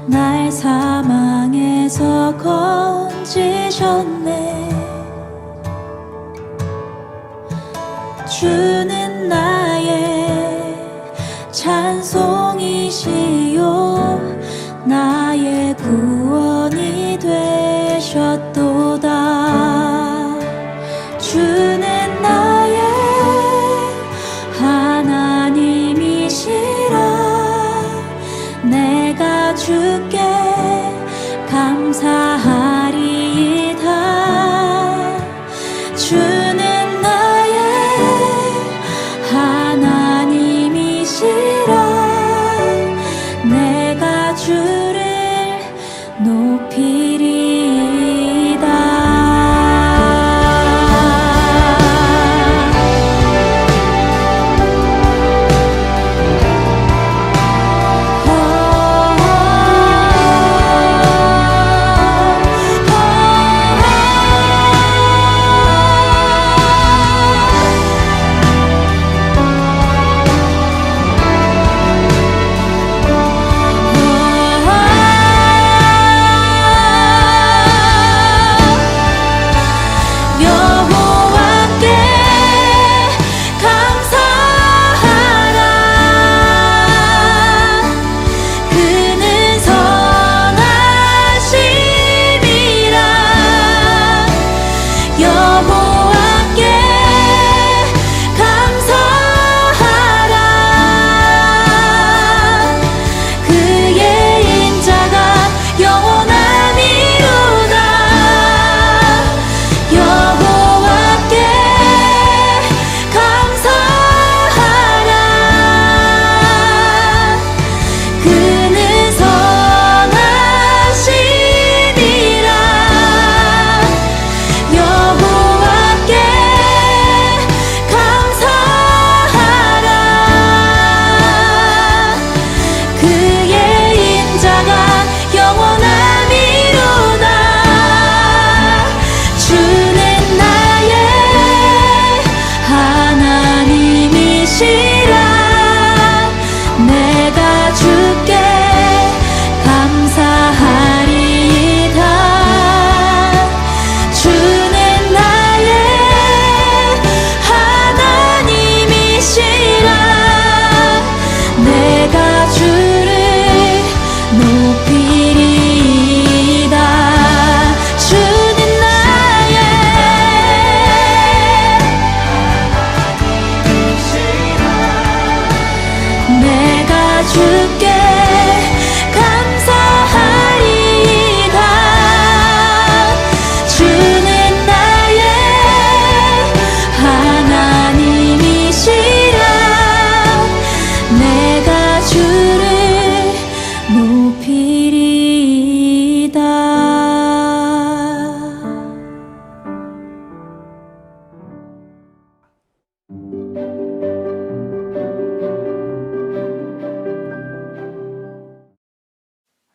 날 사망에서 건지셨네. 주는 나의 찬송이시요 나의 구원이 되셨도다. 주는 나의 하나님이시라. 내가 주께 감사하리이다. 주는 나의 하나님이시라. 내가 주를 높이리이다.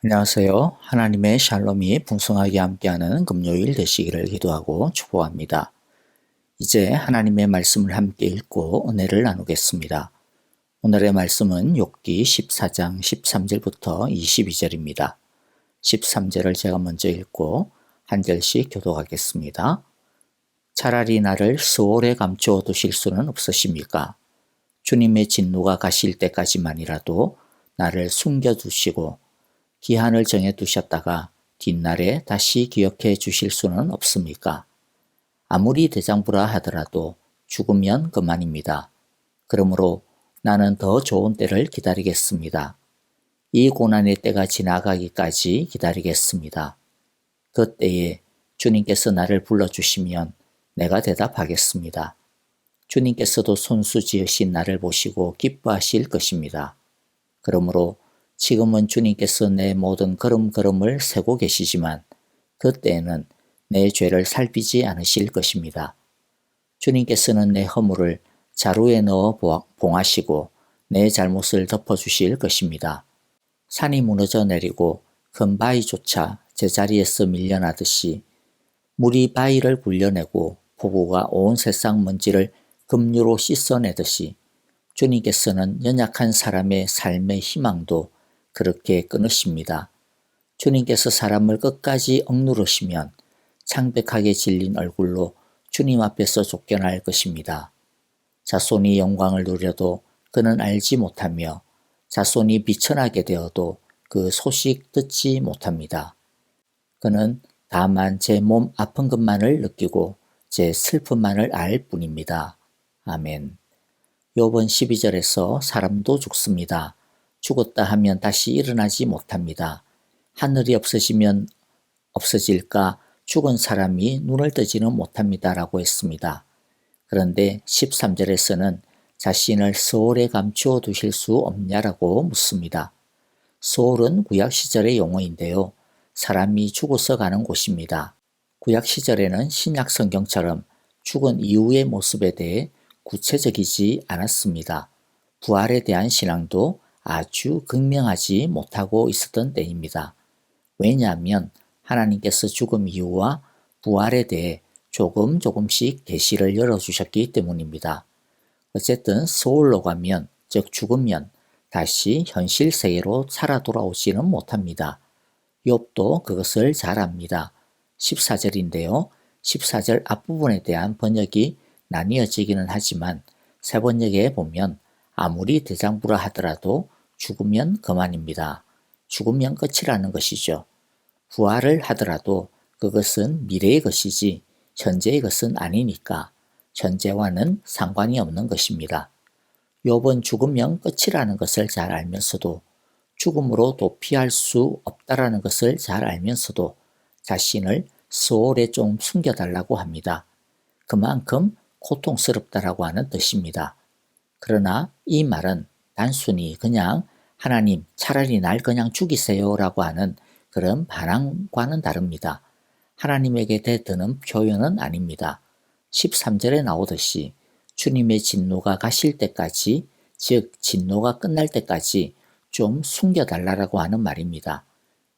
안녕하세요. 하나님의 샬롬이 풍성하게 함께하는 금요일 되시기를 기도하고 축복합니다. 이제 하나님의 말씀을 함께 읽고 은혜를 나누겠습니다. 오늘의 말씀은 욥기 14장 13절부터 22절입니다. 13절을 제가 먼저 읽고 한 절씩 교독하겠습니다. 차라리 나를 스올에 감추어 두실 수는 없으십니까? 주님의 진노가 가실 때까지만이라도 나를 숨겨두시고 기한을 정해두셨다가 뒷날에 다시 기억해 주실 수는 없습니까? 아무리 대장부라 하더라도 죽으면 그만입니다. 그러므로 나는 더 좋은 때를 기다리겠습니다. 이 고난의 때가 지나가기까지 기다리겠습니다. 그 때에 주님께서 나를 불러주시면 내가 대답하겠습니다. 주님께서도 손수 지으신 나를 보시고 기뻐하실 것입니다. 그러므로 지금은 주님께서 내 모든 걸음걸음을 세고 계시지만 그때에는 내 죄를 살피지 않으실 것입니다. 주님께서는 내 허물을 자루에 넣어 봉하시고 내 잘못을 덮어주실 것입니다. 산이 무너져 내리고 큰 바위조차 제자리에서 밀려나듯이 물이 바위를 굴려내고 폭우가 온 세상 먼지를 급류로 씻어내듯이 주님께서는 연약한 사람의 삶의 희망도 그렇게 끊으십니다. 주님께서 사람을 끝까지 억누르시면 창백하게 질린 얼굴로 주님 앞에서 쫓겨날 것입니다. 자손이 영광을 누려도 그는 알지 못하며 자손이 비천하게 되어도 그 소식 듣지 못합니다. 그는 다만 제 몸 아픈 것만을 느끼고 제 슬픔만을 알 뿐입니다. 아멘. 욥은 12절에서 사람도 죽습니다. 죽었다 하면 다시 일어나지 못합니다. 하늘이 없어지면 없어질까 죽은 사람이 눈을 뜨지는 못합니다. 라고 했습니다. 그런데 13절에서는 자신을 소홀에 감추어 두실 수 없냐라고 묻습니다. 소홀은 구약시절의 용어인데요. 사람이 죽어서 가는 곳입니다. 구약시절에는 신약 성경처럼 죽은 이후의 모습에 대해 구체적이지 않았습니다. 부활에 대한 신앙도 아주 극명하지 못하고 있었던 때입니다. 왜냐하면 하나님께서 죽음 이후와 부활에 대해 조금씩 계시를 열어주셨기 때문입니다. 어쨌든 소홀로 가면, 즉 죽으면 다시 현실 세계로 살아 돌아오지는 못합니다. 욥도 그것을 잘 압니다. 14절인데요. 14절 앞부분에 대한 번역이 나뉘어지기는 하지만 세 번역에 보면 아무리 대장부라 하더라도 죽으면 그만입니다. 죽으면 끝이라는 것이죠. 부활을 하더라도 그것은 미래의 것이지 현재의 것은 아니니까 현재와는 상관이 없는 것입니다. 욥은 죽으면 끝이라는 것을 잘 알면서도 죽음으로 도피할 수 없다라는 것을 잘 알면서도 자신을 소홀에 좀 숨겨달라고 합니다. 그만큼 고통스럽다라고 하는 뜻입니다. 그러나 이 말은 단순히 그냥 하나님 차라리 날 그냥 죽이세요 라고 하는 그런 반항과는 다릅니다. 하나님에게 대드는 표현은 아닙니다. 13절에 나오듯이 주님의 진노가 가실 때까지, 즉 진노가 끝날 때까지 좀 숨겨달라고 하는 말입니다.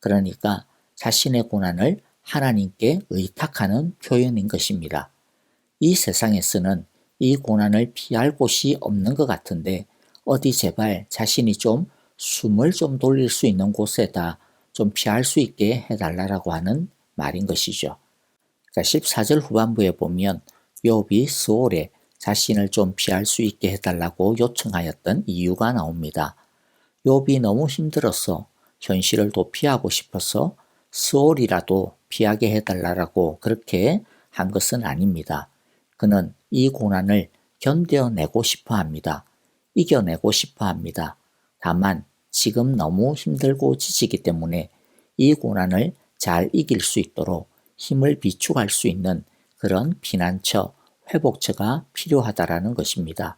그러니까 자신의 고난을 하나님께 의탁하는 표현인 것입니다. 이 세상에서는 이 고난을 피할 곳이 없는 것 같은데 어디 제발 자신이 좀 숨을 좀 돌릴 수 있는 곳에다 좀 피할 수 있게 해달라고 하는 말인 것이죠. 14절 후반부에 보면 욥이 소홀에 자신을 좀 피할 수 있게 해달라고 요청하였던 이유가 나옵니다. 욥이 너무 힘들어서 현실을 도피하고 싶어서 소홀이라도 피하게 해달라고 그렇게 한 것은 아닙니다. 그는 이 고난을 견뎌내고 싶어 합니다. 이겨내고 싶어 합니다. 다만 지금 너무 힘들고 지치기 때문에 이 고난을 잘 이길 수 있도록 힘을 비축할 수 있는 그런 피난처, 회복처가 필요하다라는 것입니다.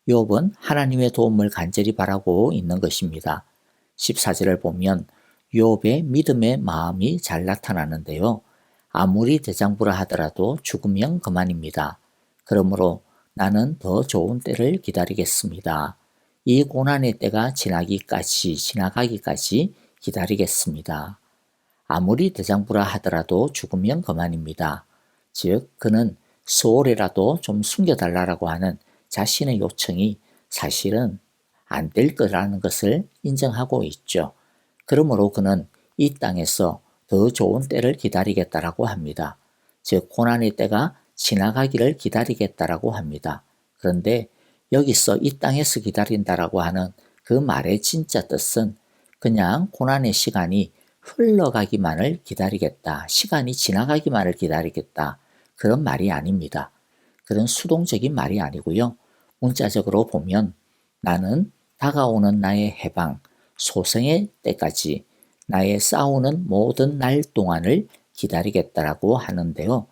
욥은 하나님의 도움을 간절히 바라고 있는 것입니다. 14절을 보면 욥의 믿음의 마음이 잘 나타나는데요. 아무리 대장부라 하더라도 죽으면 그만입니다. 그러므로 나는 더 좋은 때를 기다리겠습니다. 이 고난의 때가 지나가기까지 기다리겠습니다. 아무리 대장부라 하더라도 죽으면 그만입니다. 즉 그는 소홀이라도 좀 숨겨달라고 하는 자신의 요청이 사실은 안 될 거라는 것을 인정하고 있죠. 그러므로 그는 이 땅에서 더 좋은 때를 기다리겠다라고 합니다. 즉 고난의 때가 지나가기를 기다리겠다라고 합니다. 그런데 여기서 이 땅에서 기다린다라고 하는 그 말의 진짜 뜻은 그냥 고난의 시간이 흘러가기만을 기다리겠다, 시간이 지나가기만을 기다리겠다, 그런 말이 아닙니다. 그런 수동적인 말이 아니고요. 문자적으로 보면 나는 다가오는 나의 해방, 소생의 때까지 나의 싸우는 모든 날 동안을 기다리겠다라고 하는데요.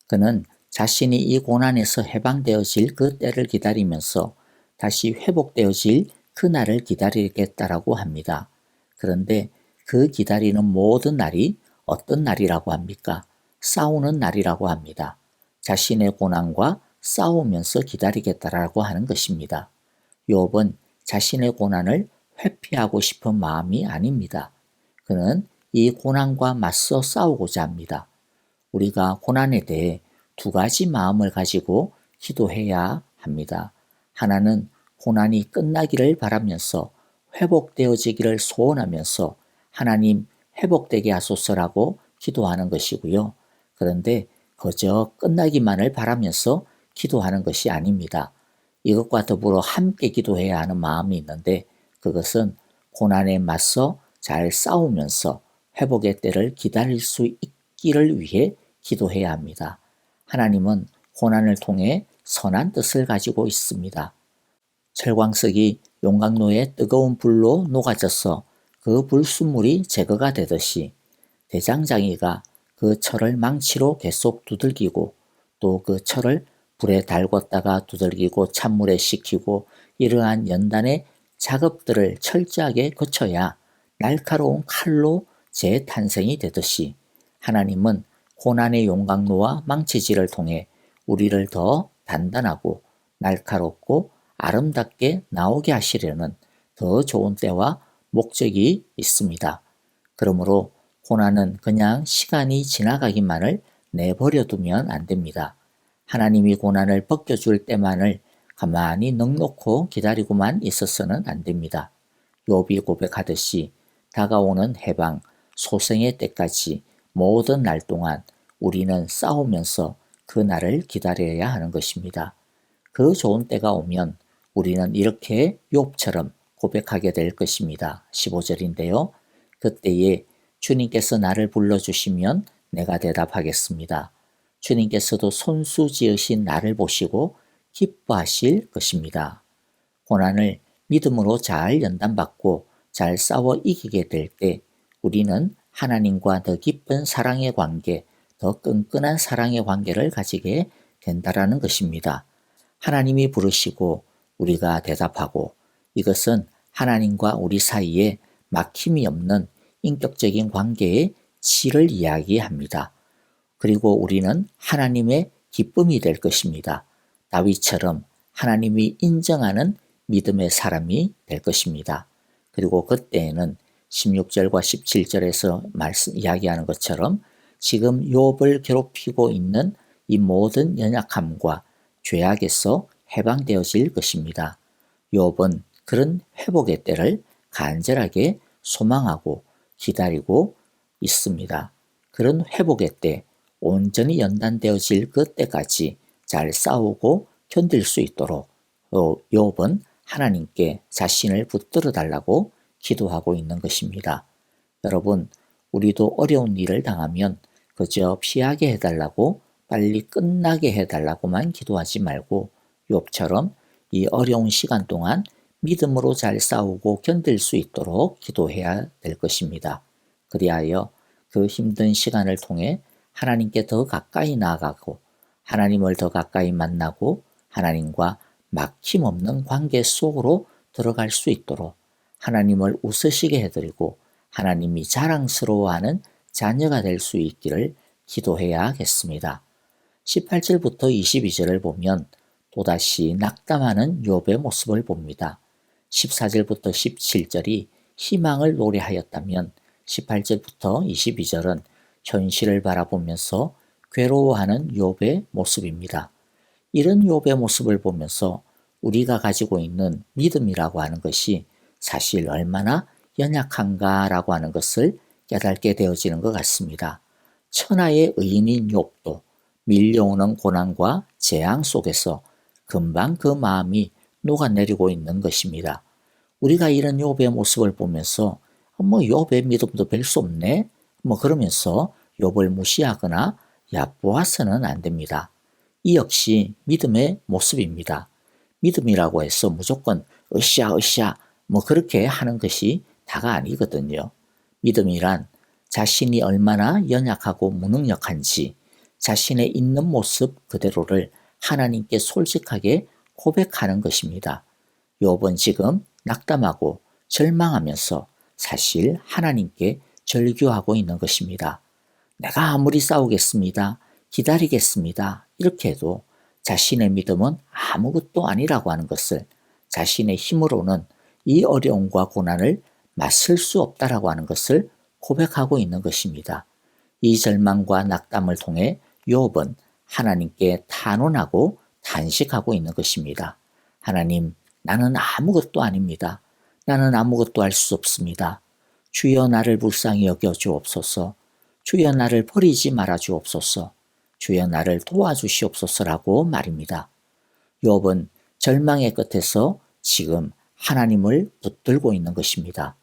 그는 자신이 이 고난에서 해방되어질 그 때를 기다리면서 다시 회복되어질 그 날을 기다리겠다라고 합니다. 그런데 그 기다리는 모든 날이 어떤 날이라고 합니까? 싸우는 날이라고 합니다. 자신의 고난과 싸우면서 기다리겠다라고 하는 것입니다. 욥은 자신의 고난을 회피하고 싶은 마음이 아닙니다. 그는 이 고난과 맞서 싸우고자 합니다. 우리가 고난에 대해 두 가지 마음을 가지고 기도해야 합니다. 하나는 고난이 끝나기를 바라면서 회복되어지기를 소원하면서 하나님 회복되게 하소서라고 기도하는 것이고요. 그런데 그저 끝나기만을 바라면서 기도하는 것이 아닙니다. 이것과 더불어 함께 기도해야 하는 마음이 있는데 그것은 고난에 맞서 잘 싸우면서 회복의 때를 기다릴 수 있기를 위해 기도해야 합니다. 하나님은 고난을 통해 선한 뜻을 가지고 있습니다. 철광석이 용광로의 뜨거운 불로 녹아져서 그 불순물이 제거가 되듯이 대장장이가 그 철을 망치로 계속 두들기고 또 그 철을 불에 달궜다가 두들기고 찬물에 식히고 이러한 연단의 작업들을 철저하게 거쳐야 날카로운 칼로 재탄생이 되듯이 하나님은 고난의 용광로와 망치질을 통해 우리를 더 단단하고 날카롭고 아름답게 나오게 하시려는 더 좋은 때와 목적이 있습니다. 그러므로 고난은 그냥 시간이 지나가기만을 내버려 두면 안 됩니다. 하나님이 고난을 벗겨줄 때만을 가만히 넋놓고 기다리고만 있어서는 안 됩니다. 욥이 고백하듯이 다가오는 해방, 소생의 때까지 모든 날 동안 우리는 싸우면서 그 날을 기다려야 하는 것입니다. 그 좋은 때가 오면 우리는 이렇게 욥처럼 고백하게 될 것입니다. 15절인데요. 그때에 주님께서 나를 불러주시면 내가 대답하겠습니다. 주님께서도 손수 지으신 나를 보시고 기뻐하실 것입니다. 고난을 믿음으로 잘 연단받고 잘 싸워 이기게 될 때 우리는 하나님과 더 깊은 사랑의 관계, 더 끈끈한 사랑의 관계를 가지게 된다라는 것입니다. 하나님이 부르시고 우리가 대답하고 이것은 하나님과 우리 사이에 막힘이 없는 인격적인 관계의 질을 이야기합니다. 그리고 우리는 하나님의 기쁨이 될 것입니다. 다윗처럼 하나님이 인정하는 믿음의 사람이 될 것입니다. 그리고 그때에는 16절과 17절에서 이야기하는 것처럼 지금 욥을 괴롭히고 있는 이 모든 연약함과 죄악에서 해방되어질 것입니다. 욥은 그런 회복의 때를 간절하게 소망하고 기다리고 있습니다. 그런 회복의 때 온전히 연단되어질 그 때까지 잘 싸우고 견딜 수 있도록 욥은 하나님께 자신을 붙들어 달라고 기도하고 있는 것입니다. 여러분, 우리도 어려운 일을 당하면 그저 피하게 해달라고 빨리 끝나게 해달라고만 기도하지 말고 욥처럼 이 어려운 시간 동안 믿음으로 잘 싸우고 견딜 수 있도록 기도해야 될 것입니다. 그리하여 그 힘든 시간을 통해 하나님께 더 가까이 나아가고 하나님을 더 가까이 만나고 하나님과 막힘없는 관계 속으로 들어갈 수 있도록 하나님을 웃으시게 해드리고 하나님이 자랑스러워하는 자녀가 될 수 있기를 기도해야겠습니다. 18절부터 22절을 보면 또다시 낙담하는 욥의 모습을 봅니다. 14절부터 17절이 희망을 노래하였다면 18절부터 22절은 현실을 바라보면서 괴로워하는 욥의 모습입니다. 이런 욥의 모습을 보면서 우리가 가지고 있는 믿음이라고 하는 것이 사실 얼마나 연약한가라고 하는 것을 깨닫게 되어지는 것 같습니다. 천하의 의인인 욥도 밀려오는 고난과 재앙 속에서 금방 그 마음이 녹아내리고 있는 것입니다. 우리가 이런 욥의 모습을 보면서 욥의 믿음도 별 수 없네? 그러면서 욥을 무시하거나 얕보아서는 안 됩니다. 이 역시 믿음의 모습입니다. 믿음이라고 해서 무조건 으쌰 그렇게 하는 것이 다가 아니거든요. 믿음이란 자신이 얼마나 연약하고 무능력한지 자신의 있는 모습 그대로를 하나님께 솔직하게 고백하는 것입니다. 욥은 지금 낙담하고 절망하면서 사실 하나님께 절규하고 있는 것입니다. 내가 아무리 싸우겠습니다. 기다리겠습니다. 이렇게 해도 자신의 믿음은 아무것도 아니라고 하는 것을 자신의 힘으로는 이 어려움과 고난을 맞설 수 없다라고 하는 것을 고백하고 있는 것입니다. 이 절망과 낙담을 통해 욥은 하나님께 탄원하고 탄식하고 있는 것입니다. 하나님, 나는 아무것도 아닙니다. 나는 아무것도 할 수 없습니다. 주여 나를 불쌍히 여겨 주옵소서. 주여 나를 버리지 말아 주옵소서. 주여 나를 도와주시옵소서라고 말입니다. 욥은 절망의 끝에서 지금 하나님을 붙들고 있는 것입니다.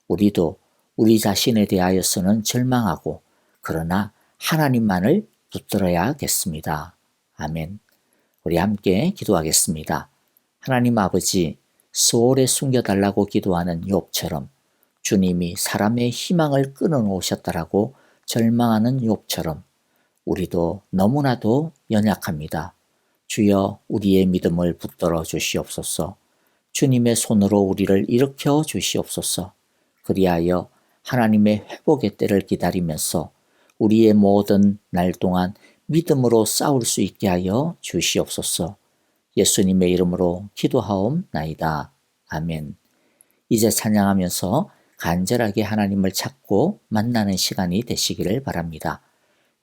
우리도 우리 자신에 대하여서는 절망하고 그러나 하나님만을 붙들어야겠습니다. 아멘. 우리 함께 기도하겠습니다. 하나님 아버지, 수월에 숨겨달라고 기도하는 욥처럼 주님이 사람의 희망을 끊어놓으셨다라고 절망하는 욥처럼 우리도 너무나도 연약합니다. 주여 우리의 믿음을 붙들어 주시옵소서. 주님의 손으로 우리를 일으켜 주시옵소서. 그리하여 하나님의 회복의 때를 기다리면서 우리의 모든 날 동안 믿음으로 싸울 수 있게 하여 주시옵소서. 예수님의 이름으로 기도하옵나이다. 아멘. 이제 찬양하면서 간절하게 하나님을 찾고 만나는 시간이 되시기를 바랍니다.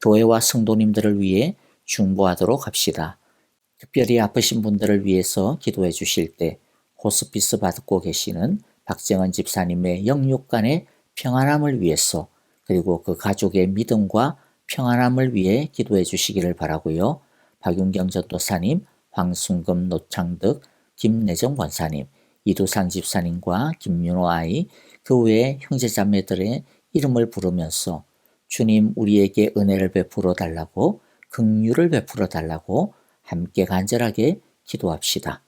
교회와 성도님들을 위해 중보하도록 합시다. 특별히 아프신 분들을 위해서 기도해 주실 때 호스피스 받고 계시는 박정은 집사님의 영육간의 평안함을 위해서 그리고 그 가족의 믿음과 평안함을 위해 기도해 주시기를 바라고요. 박윤경 전도사님, 황순금 노창득, 김내정 권사님, 이두상 집사님과 김윤호 아이, 그 외의 형제자매들의 이름을 부르면서 주님 우리에게 은혜를 베풀어 달라고 긍휼을 베풀어 달라고 함께 간절하게 기도합시다.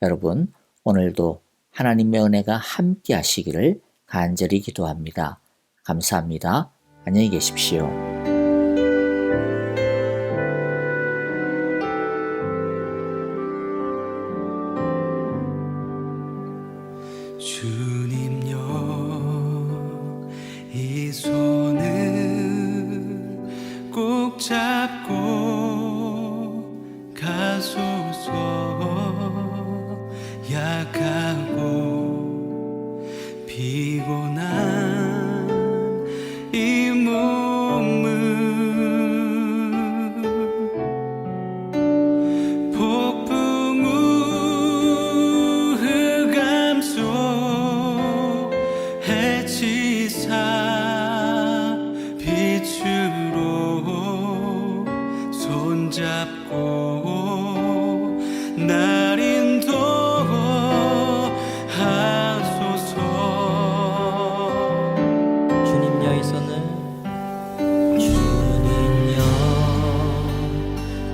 여러분 오늘도 하나님의 은혜가 함께 하시기를 간절히 기도합니다. 감사합니다. 안녕히 계십시오. 주님여 이 손을 꼭 잡고 가소서. 약하고 피곤한 이 몸을 폭풍 우 흑암 속 해치사 빛으로 손잡고 날 인도하소서. 주님여 이 손을 주님여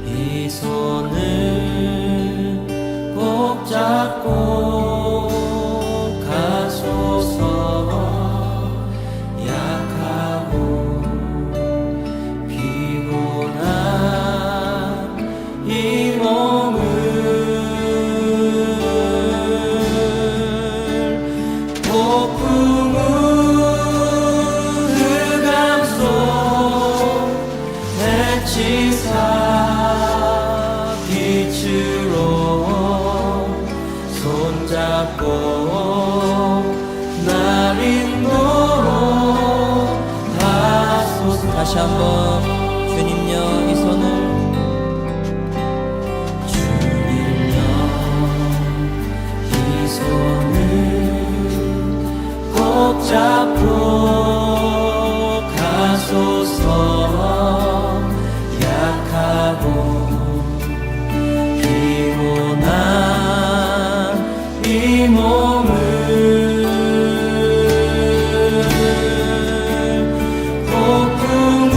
이 손을 꼭 잡고 가소서. 약하고 피곤한 이 몸을 폭풍 우 흑암 속 해치사 빛으로 손잡고 날 인도하소서. 다시 한번 주님여 이 손을 주님여 이 손을 꼭 잡고 가소서. 약하고 피곤한 이 몸을 폭풍 우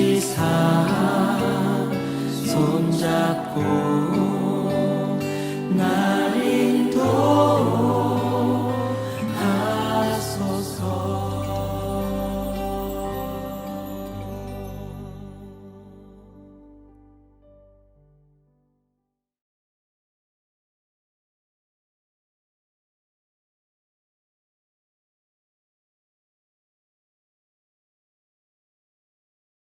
주시사 손잡고 나